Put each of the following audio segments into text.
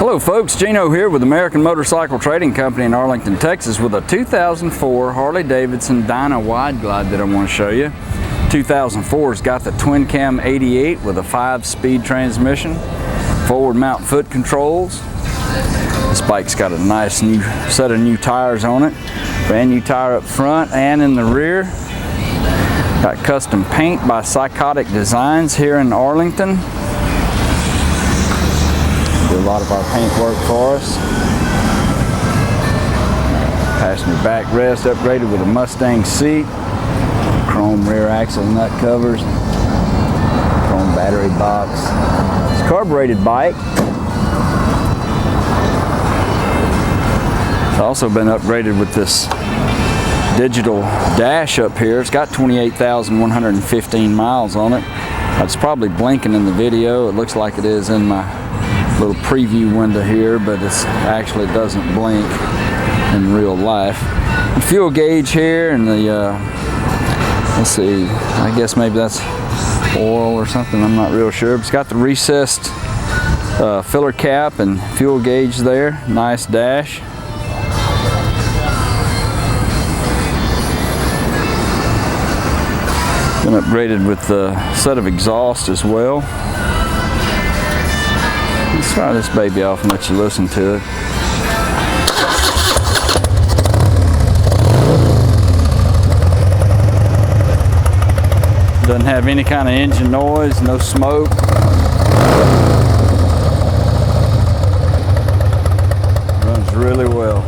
Hello folks, Gino here with American Motorcycle Trading Company in Arlington, Texas with a 2004 Harley Davidson Dyna wide glide that I want to show you. 2004's got the twin cam 88 with a 5-speed transmission, forward mount foot controls. This bike's got a nice new set of new tires on it, brand new tire up front and in the rear. Got custom paint by Psychotic Designs here in Arlington. Do a lot of our paint work for us. Passenger backrest upgraded with a Mustang seat, chrome rear axle nut covers, chrome battery box. It's a carbureted bike. It's also been upgraded with this digital dash up here. It's got 28,115 miles on it. It's probably blinking in the video. It looks like it is in my little preview window here, but it actually doesn't blink in real life. The fuel gauge here and the let's see, I guess maybe that's oil or something, I'm not real sure, but it's got the recessed filler cap and fuel gauge there. Nice dash. Been upgraded with a set of exhaust as well. Let's fire this baby off and let you listen to it. Doesn't have any kind of engine noise, no smoke. Runs really well.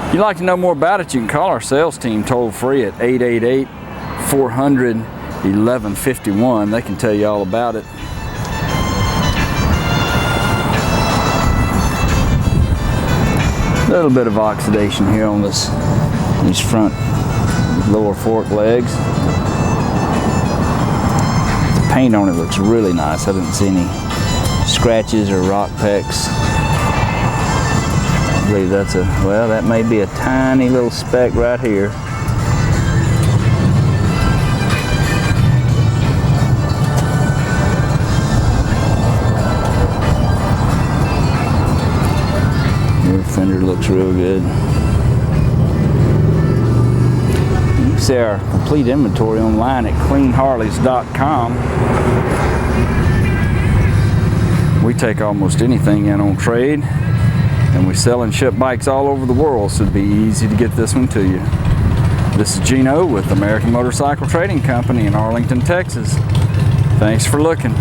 If you'd like to know more about it, you can call our sales team toll free at 888-400-1151. They can tell you all about it. A little bit of oxidation here on these front lower fork legs. The paint on it looks really nice. I didn't see any scratches or rock pecks. I believe that's well, that may be a tiny little speck right here. Your fender looks real good. You can see our complete inventory online at cleanharleys.com. We take almost anything in on trade, and we sell and ship bikes all over the world, so it'd be easy to get this one to you. This is Gino with American Motorcycle Trading Company in Arlington, Texas. Thanks for looking.